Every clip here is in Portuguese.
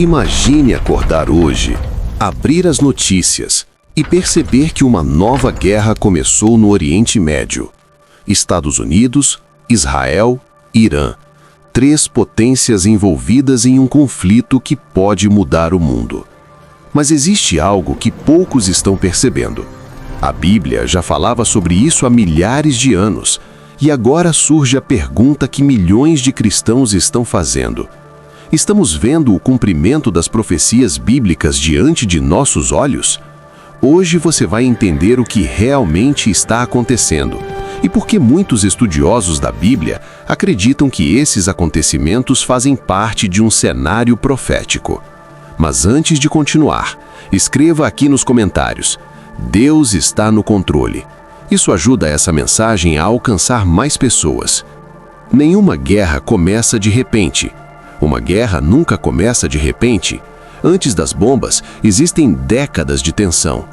Imagine acordar hoje, abrir as notícias e perceber que uma nova guerra começou no Oriente Médio. Estados Unidos, Israel, Irã. 3 potências envolvidas em um conflito que pode mudar o mundo. Mas existe algo que poucos estão percebendo. A Bíblia já falava sobre isso há milhares de anos, e agora surge a pergunta que milhões de cristãos estão fazendo. Estamos vendo o cumprimento das profecias bíblicas diante de nossos olhos? Hoje você vai entender o que realmente está acontecendo e por que muitos estudiosos da Bíblia acreditam que esses acontecimentos fazem parte de um cenário profético. Mas antes de continuar, escreva aqui nos comentários: Deus está no controle. Isso ajuda essa mensagem a alcançar mais pessoas. Nenhuma guerra começa de repente. Uma guerra nunca começa de repente. Antes das bombas, existem décadas de tensão.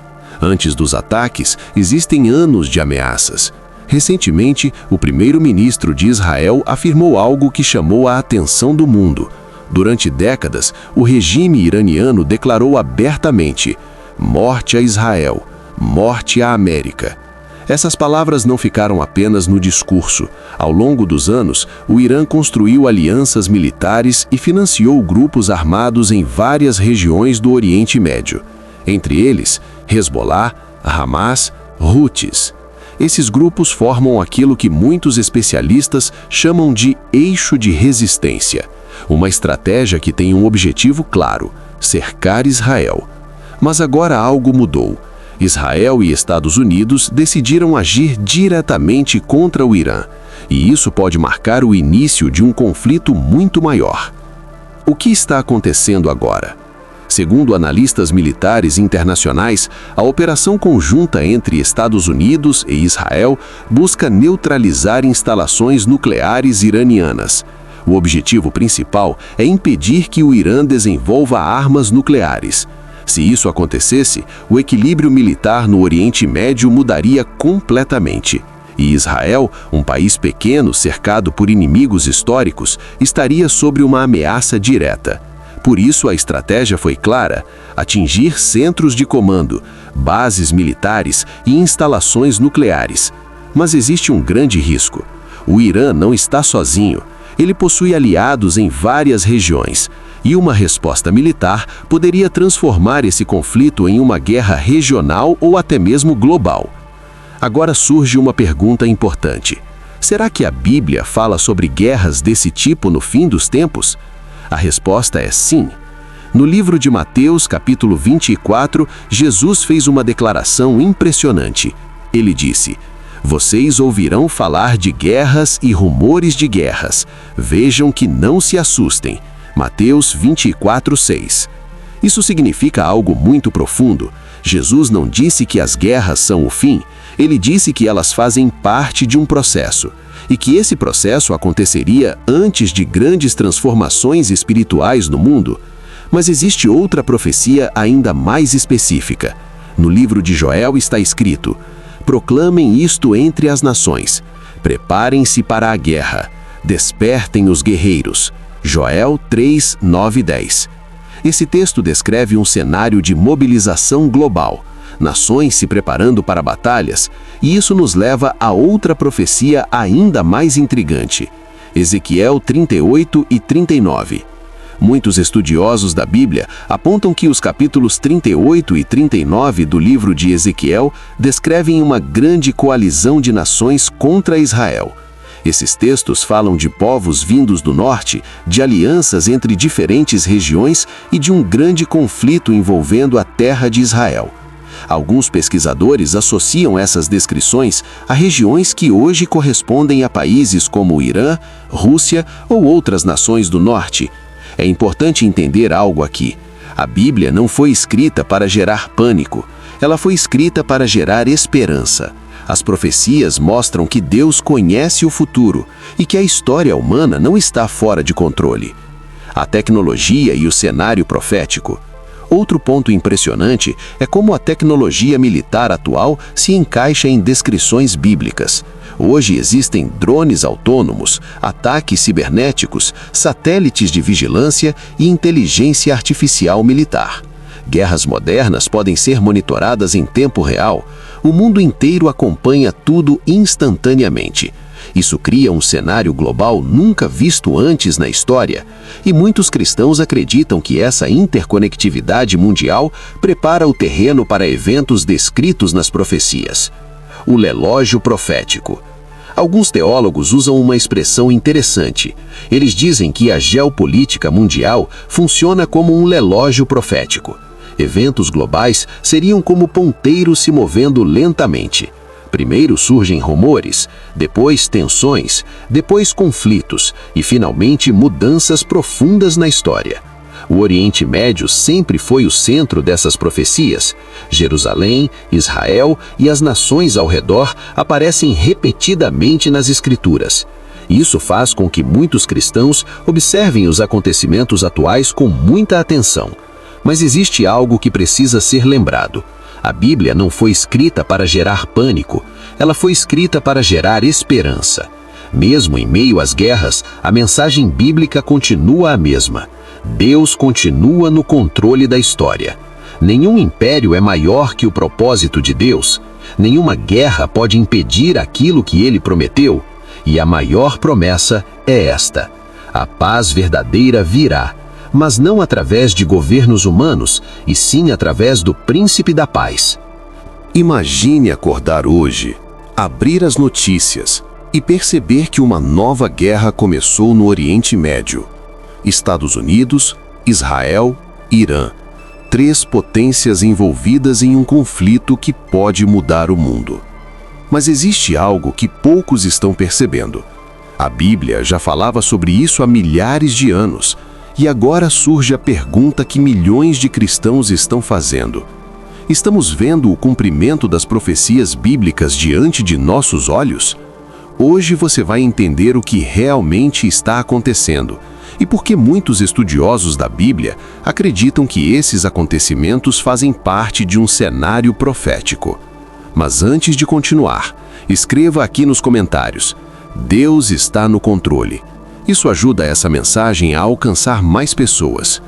Antes dos ataques, existem anos de ameaças. Recentemente, o primeiro-ministro de Israel afirmou algo que chamou a atenção do mundo. Durante décadas, o regime iraniano declarou abertamente: morte a Israel, morte à América. Essas palavras não ficaram apenas no discurso. Ao longo dos anos, o Irã construiu alianças militares e financiou grupos armados em várias regiões do Oriente Médio. Entre eles, Hezbollah, Hamas, Houthis. Esses grupos formam aquilo que muitos especialistas chamam de eixo de resistência. Uma estratégia que tem um objetivo claro: cercar Israel. Mas agora algo mudou. Israel e Estados Unidos decidiram agir diretamente contra o Irã, e isso pode marcar o início de um conflito muito maior. O que está acontecendo agora? Segundo analistas militares internacionais, a operação conjunta entre Estados Unidos e Israel busca neutralizar instalações nucleares iranianas. O objetivo principal é impedir que o Irã desenvolva armas nucleares. Se isso acontecesse, o equilíbrio militar no Oriente Médio mudaria completamente. E Israel, um país pequeno cercado por inimigos históricos, estaria sob uma ameaça direta. Por isso a estratégia foi clara: atingir centros de comando, bases militares e instalações nucleares. Mas existe um grande risco. O Irã não está sozinho. Ele possui aliados em várias regiões. E uma resposta militar poderia transformar esse conflito em uma guerra regional ou até mesmo global. Agora surge uma pergunta importante. Será que a Bíblia fala sobre guerras desse tipo no fim dos tempos? A resposta é sim. No livro de Mateus, capítulo 24, Jesus fez uma declaração impressionante. Ele disse: vocês ouvirão falar de guerras e rumores de guerras. Vejam que não se assustem. Mateus 24:6. Isso significa algo muito profundo. Jesus não disse que as guerras são o fim, ele disse que elas fazem parte de um processo, e que esse processo aconteceria antes de grandes transformações espirituais no mundo. Mas existe outra profecia ainda mais específica. No livro de Joel está escrito: proclamem isto entre as nações, preparem-se para a guerra, despertem os guerreiros. Joel 3, 9 e 10. Esse texto descreve um cenário de mobilização global, nações se preparando para batalhas, e isso nos leva a outra profecia ainda mais intrigante. Ezequiel 38 e 39. Muitos estudiosos da Bíblia apontam que os capítulos 38 e 39 do livro de Ezequiel descrevem uma grande coalizão de nações contra Israel. Esses textos falam de povos vindos do norte, de alianças entre diferentes regiões e de um grande conflito envolvendo a terra de Israel. Alguns pesquisadores associam essas descrições a regiões que hoje correspondem a países como o Irã, Rússia ou outras nações do norte. É importante entender algo aqui. A Bíblia não foi escrita para gerar pânico, ela foi escrita para gerar esperança. As profecias mostram que Deus conhece o futuro e que a história humana não está fora de controle. A tecnologia e o cenário profético. Outro ponto impressionante é como a tecnologia militar atual se encaixa em descrições bíblicas. Hoje existem drones autônomos, ataques cibernéticos, satélites de vigilância e inteligência artificial militar. Guerras modernas podem ser monitoradas em tempo real. O mundo inteiro acompanha tudo instantaneamente. Isso cria um cenário global nunca visto antes na história, e muitos cristãos acreditam que essa interconectividade mundial prepara o terreno para eventos descritos nas profecias. O relógio profético. Alguns teólogos usam uma expressão interessante. Eles dizem que a geopolítica mundial funciona como um relógio profético. Eventos globais seriam como ponteiros se movendo lentamente. Primeiro surgem rumores, depois tensões, depois conflitos e, finalmente, mudanças profundas na história. O Oriente Médio sempre foi o centro dessas profecias. Jerusalém, Israel e as nações ao redor aparecem repetidamente nas Escrituras. Isso faz com que muitos cristãos observem os acontecimentos atuais com muita atenção. Mas existe algo que precisa ser lembrado. A Bíblia não foi escrita para gerar pânico, ela foi escrita para gerar esperança. Mesmo em meio às guerras, a mensagem bíblica continua a mesma. Deus continua no controle da história. Nenhum império é maior que o propósito de Deus. Nenhuma guerra pode impedir aquilo que Ele prometeu. E a maior promessa é esta: a paz verdadeira virá, mas não através de governos humanos, e sim através do Príncipe da Paz. Imagine acordar hoje, abrir as notícias e perceber que uma nova guerra começou no Oriente Médio. Estados Unidos, Israel, Irã. 3 potências envolvidas em um conflito que pode mudar o mundo. Mas existe algo que poucos estão percebendo. A Bíblia já falava sobre isso há milhares de anos, e agora surge a pergunta que milhões de cristãos estão fazendo. Estamos vendo o cumprimento das profecias bíblicas diante de nossos olhos? Hoje você vai entender o que realmente está acontecendo e por que muitos estudiosos da Bíblia acreditam que esses acontecimentos fazem parte de um cenário profético. Mas antes de continuar, escreva aqui nos comentários: Deus está no controle. Isso ajuda essa mensagem a alcançar mais pessoas.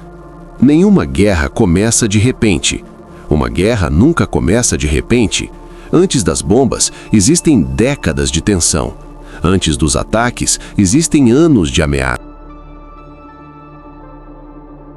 Nenhuma guerra começa de repente. Uma guerra nunca começa de repente. Antes das bombas, existem décadas de tensão. Antes dos ataques, existem anos de ameaça.